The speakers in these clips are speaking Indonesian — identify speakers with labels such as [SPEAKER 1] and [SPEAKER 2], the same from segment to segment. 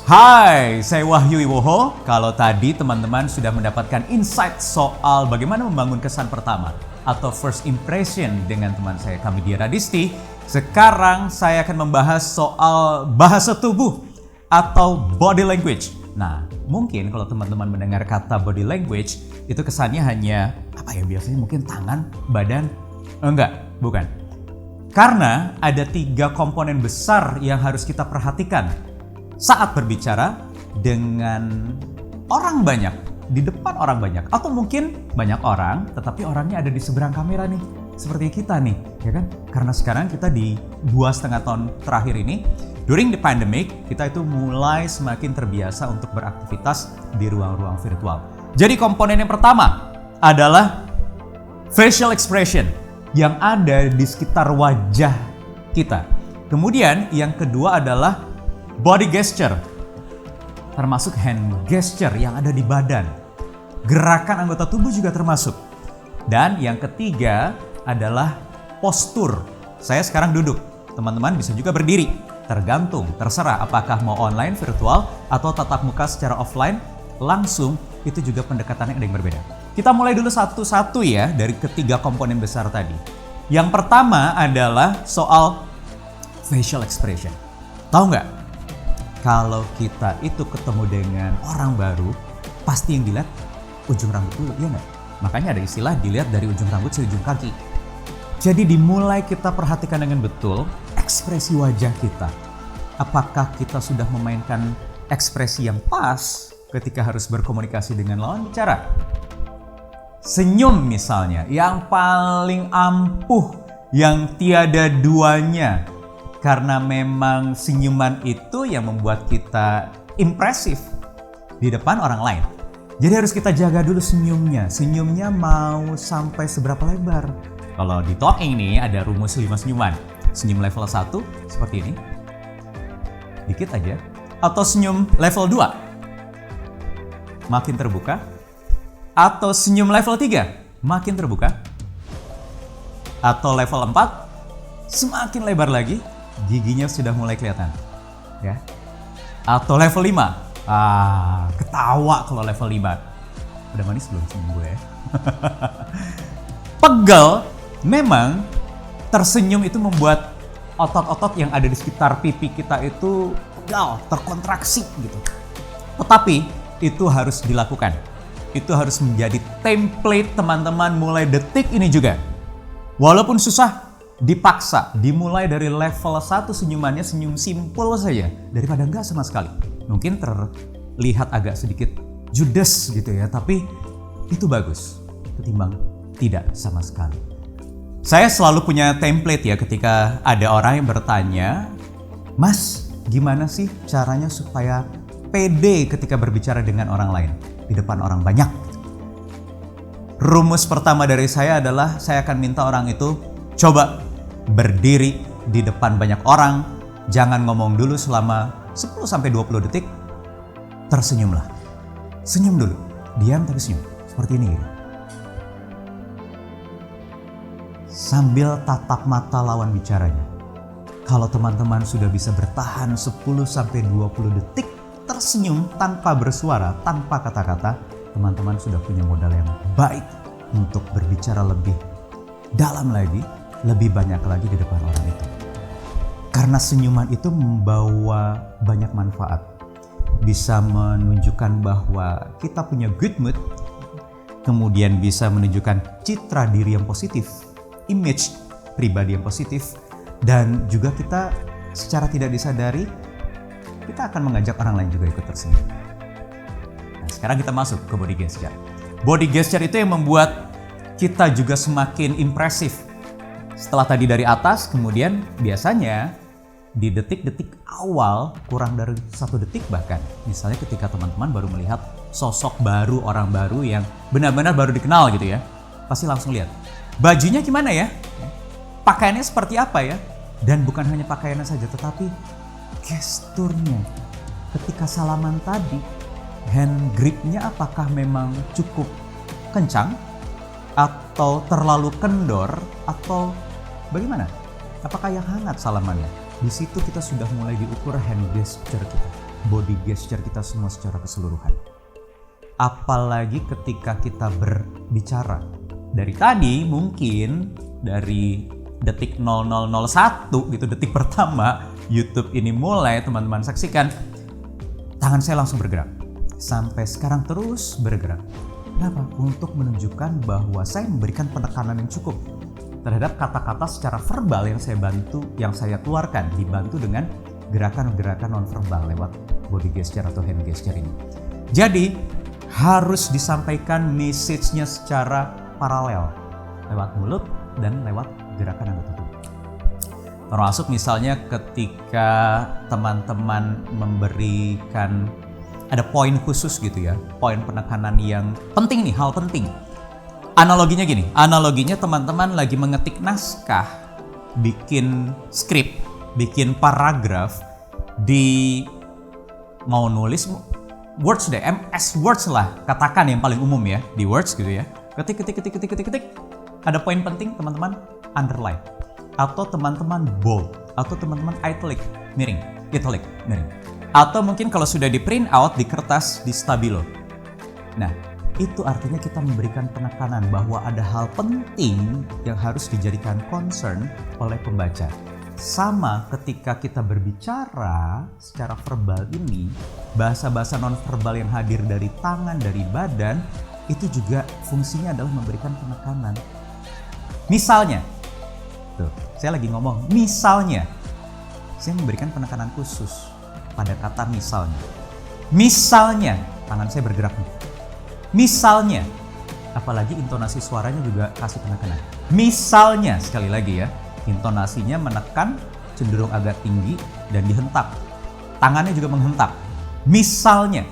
[SPEAKER 1] Hai, saya Wahyu Iwoho. Kalau tadi teman-teman sudah mendapatkan insight soal bagaimana membangun kesan pertama atau first impression dengan teman saya Kamidia Radisti, sekarang saya akan membahas soal bahasa tubuh atau body language. Nah, mungkin kalau teman-teman mendengar kata body language, itu kesannya hanya biasanya mungkin tangan, badan. Enggak, bukan. Karena ada 3 komponen besar yang harus kita perhatikan saat berbicara dengan orang banyak, di depan orang banyak, atau mungkin banyak orang, tetapi orangnya ada di seberang kamera nih, seperti kita nih, ya kan? Karena sekarang kita di 2,5 tahun terakhir ini, during the pandemic, kita itu mulai semakin terbiasa untuk beraktivitas di ruang-ruang virtual. Jadi komponen yang pertama adalah facial expression yang ada di sekitar wajah kita. Kemudian yang kedua adalah body gesture, termasuk hand gesture yang ada di badan. Gerakan anggota tubuh juga termasuk. Dan yang ketiga adalah postur. Saya sekarang duduk, teman-teman bisa juga berdiri. Tergantung, terserah apakah mau online, virtual, atau tatap muka secara offline, langsung, itu juga pendekatannya ada yang berbeda. Kita mulai dulu satu-satu ya dari ketiga komponen besar tadi. Yang pertama adalah soal facial expression. Tahu nggak? Kalau kita itu ketemu dengan orang baru, pasti yang dilihat ujung rambut dulu, iya nggak? Makanya ada istilah dilihat dari ujung rambut ke ujung kaki. Jadi dimulai kita perhatikan dengan betul ekspresi wajah kita. Apakah kita sudah memainkan ekspresi yang pas ketika harus berkomunikasi dengan lawan bicara? Senyum misalnya, yang paling ampuh, yang tiada duanya. Karena memang senyuman itu yang membuat kita impresif di depan orang lain. Jadi harus kita jaga dulu senyumnya. Senyumnya mau sampai seberapa lebar. Kalau di talking ini ada rumus 5 senyuman. Senyum level 1 seperti ini. Dikit aja. Atau senyum level 2. Makin terbuka. Atau senyum level 3. Makin terbuka. Atau level 4. Semakin lebar lagi. Giginya sudah mulai kelihatan, ya. Atau level 5, ketawa kalau level 5. Udah manis belum senyum gue ya? Pegal, memang tersenyum itu membuat otot-otot yang ada di sekitar pipi kita itu pegal, terkontraksi gitu. Tetapi itu harus dilakukan. Itu harus menjadi template teman-teman mulai detik ini juga. Walaupun susah, dipaksa, dimulai dari level 1 senyumannya senyum simpel saja daripada enggak sama sekali. Mungkin terlihat agak sedikit judes gitu ya, tapi itu bagus ketimbang tidak sama sekali. Saya selalu punya template ya ketika ada orang yang bertanya, "Mas, gimana sih caranya supaya pede ketika berbicara dengan orang lain di depan orang banyak?" Rumus pertama dari saya adalah saya akan minta orang itu coba berdiri di depan banyak orang, jangan ngomong dulu selama 10-20 detik, tersenyumlah. Senyum dulu, diam tapi senyum, seperti ini. Sambil tatap mata lawan bicaranya. Kalau teman-teman sudah bisa bertahan 10-20 detik tersenyum tanpa bersuara, tanpa kata-kata, teman-teman sudah punya modal yang baik untuk berbicara lebih dalam lagi, lebih banyak lagi di depan orang itu. Karena senyuman itu membawa banyak manfaat. Bisa menunjukkan bahwa kita punya good mood, kemudian bisa menunjukkan citra diri yang positif, image pribadi yang positif, dan juga kita secara tidak disadari, kita akan mengajak orang lain juga ikut tersenyum. Nah, sekarang kita masuk ke body gesture. Body gesture itu yang membuat kita juga semakin impresif. Setelah tadi dari atas, kemudian biasanya di detik-detik awal, kurang dari 1 detik bahkan. Misalnya ketika teman-teman baru melihat sosok baru, orang baru yang benar-benar baru dikenal gitu ya. Pasti langsung lihat, bajunya gimana ya? Pakaiannya seperti apa ya? Dan bukan hanya pakaiannya saja, tetapi gesturnya. Ketika salaman tadi, hand gripnya apakah memang cukup kencang? Atau terlalu kendor? Atau bagaimana? Apakah yang hangat salamannya? Di situ kita sudah mulai diukur hand gesture kita, body gesture kita semua secara keseluruhan. Apalagi ketika kita berbicara. Dari tadi mungkin dari detik 0001 gitu, detik pertama YouTube ini mulai teman-teman saksikan, tangan saya langsung bergerak. Sampai sekarang terus bergerak. Kenapa? Untuk menunjukkan bahwa saya memberikan penekanan yang cukup terhadap kata-kata secara verbal yang saya keluarkan, dibantu dengan gerakan-gerakan nonverbal lewat body gesture atau hand gesture ini. Jadi harus disampaikan message-nya secara paralel lewat mulut dan lewat gerakan anggota tubuh. Termasuk misalnya ketika teman-teman memberikan ada poin khusus gitu ya, poin penekanan yang penting nih, hal penting. Analoginya gini, teman-teman lagi mengetik naskah, bikin skrip, bikin paragraf, mau nulis words deh, MS Words lah, katakan yang paling umum ya, di Words gitu ya. Ketik, ada poin penting teman-teman underline, atau teman-teman bold, atau teman-teman italic, miring. Atau mungkin kalau sudah di print out di kertas di stabilo. Nah, itu artinya kita memberikan penekanan bahwa ada hal penting yang harus dijadikan concern oleh pembaca. Sama ketika kita berbicara secara verbal ini, bahasa-bahasa non-verbal yang hadir dari tangan, dari badan, itu juga fungsinya adalah memberikan penekanan. Misalnya, tuh, saya lagi ngomong, misalnya, saya memberikan penekanan khusus pada kata misalnya. Misalnya, tangan saya bergerak nih. Misalnya, apalagi intonasi suaranya juga kasih penekanan. Misalnya, sekali lagi ya, intonasinya menekan, cenderung agak tinggi dan dihentak. Tangannya juga menghentak. Misalnya,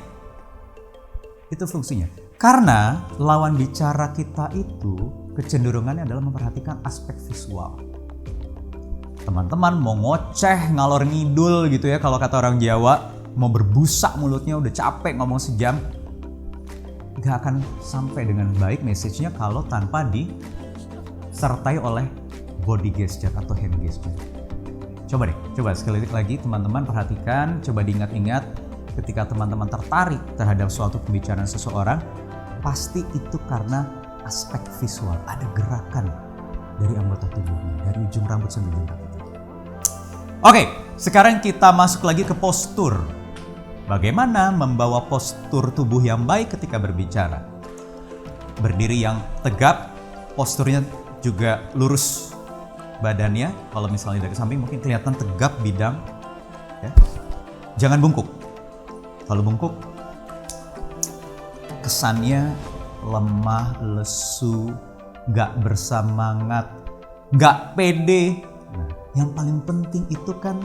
[SPEAKER 1] itu fungsinya. Karena lawan bicara kita itu kecenderungannya adalah memperhatikan aspek visual. Teman-teman mau ngoceh, ngalor ngidul gitu ya, kalau kata orang Jawa, mau berbusa mulutnya, udah capek ngomong sejam, gak akan sampai dengan baik message-nya kalau tanpa disertai oleh body gesture atau hand gesture. Coba sekali lagi teman-teman perhatikan, coba diingat-ingat ketika teman-teman tertarik terhadap suatu pembicaraan seseorang, pasti itu karena aspek visual, ada gerakan dari anggota tubuhnya, dari ujung rambut sampai ujung kaki. Oke, sekarang kita masuk lagi ke postur. Bagaimana membawa postur tubuh yang baik ketika berbicara? Berdiri yang tegap, posturnya juga lurus badannya. Kalau misalnya dari samping mungkin kelihatan tegap bidang. Ya. Jangan bungkuk. Kalau bungkuk, kesannya lemah, lesu, gak bersemangat, gak pede. Nah, yang paling penting itu kan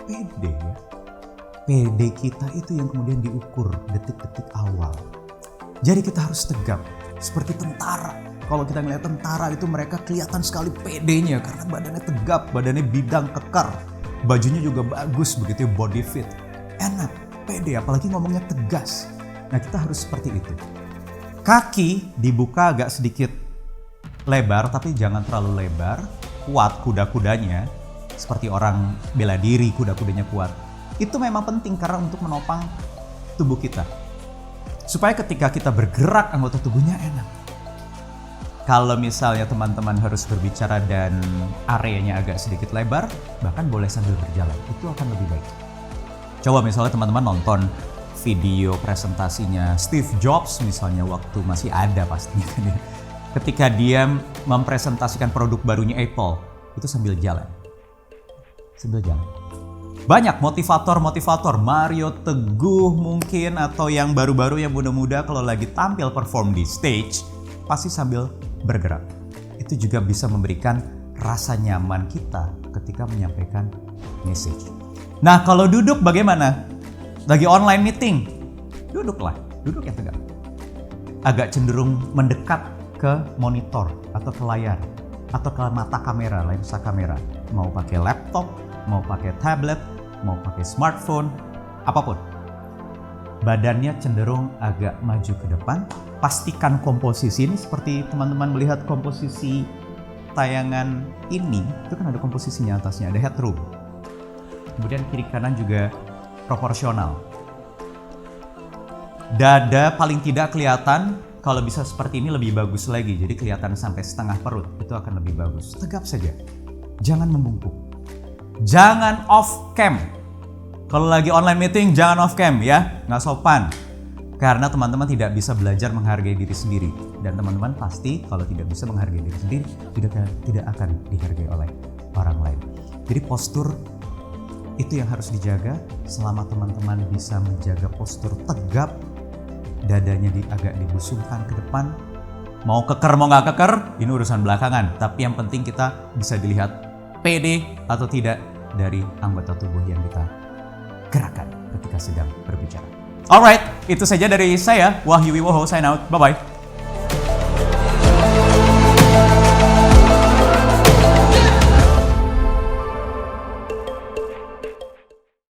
[SPEAKER 1] pede ya. PD kita itu yang kemudian diukur detik-detik awal. Jadi kita harus tegap, seperti tentara. Kalau kita ngeliat tentara itu mereka kelihatan sekali PD-nya karena badannya tegap, badannya bidang kekar. Bajunya juga bagus begitu, body fit. Enak, PD, apalagi ngomongnya tegas. Nah kita harus seperti itu. Kaki dibuka agak sedikit lebar, tapi jangan terlalu lebar. Kuat kuda-kudanya, seperti orang bela diri, kuda-kudanya kuat. Itu memang penting karena untuk menopang tubuh kita. Supaya ketika kita bergerak anggota tubuhnya enak. Kalau misalnya teman-teman harus berbicara dan areanya agak sedikit lebar, bahkan boleh sambil berjalan. Itu akan lebih baik. Coba misalnya teman-teman nonton video presentasinya Steve Jobs misalnya waktu masih ada pastinya kan ya. Ketika dia mempresentasikan produk barunya Apple, itu sambil jalan. Banyak motivator, Mario Teguh mungkin, atau yang baru-baru yang muda-muda kalau lagi tampil perform di stage, pasti sambil bergerak. Itu juga bisa memberikan rasa nyaman kita ketika menyampaikan message. Nah kalau duduk bagaimana? Lagi online meeting, duduk yang tegak. Agak cenderung mendekat ke monitor atau ke layar, atau ke mata kamera, lensa kamera. Mau pakai laptop, mau pakai tablet, mau pakai smartphone, apapun. Badannya cenderung agak maju ke depan. Pastikan komposisi ini seperti teman-teman melihat komposisi tayangan ini, itu kan ada komposisinya atasnya, ada headroom. kemudian kiri kanan juga proporsional. Dada paling tidak kelihatan, kalau bisa seperti ini lebih bagus lagi, jadi kelihatan sampai setengah perut, itu akan lebih bagus. Tegap saja, jangan membungkuk. Jangan off cam. Kalau lagi online meeting jangan off cam ya, nggak sopan. Karena teman-teman tidak bisa belajar menghargai diri sendiri. Dan teman-teman pasti kalau tidak bisa menghargai diri sendiri, tidak akan dihargai oleh orang lain. Jadi postur itu yang harus dijaga. Selama teman-teman bisa menjaga postur tegap, dadanya agak dibusungkan ke depan, mau keker mau nggak keker, ini urusan belakangan. Tapi yang penting kita bisa dilihat pede atau tidak dari anggota tubuh yang kita gerakan ketika sedang berbicara. Alright, itu saja dari saya, Wahyu Wiwoho, sign out, bye-bye.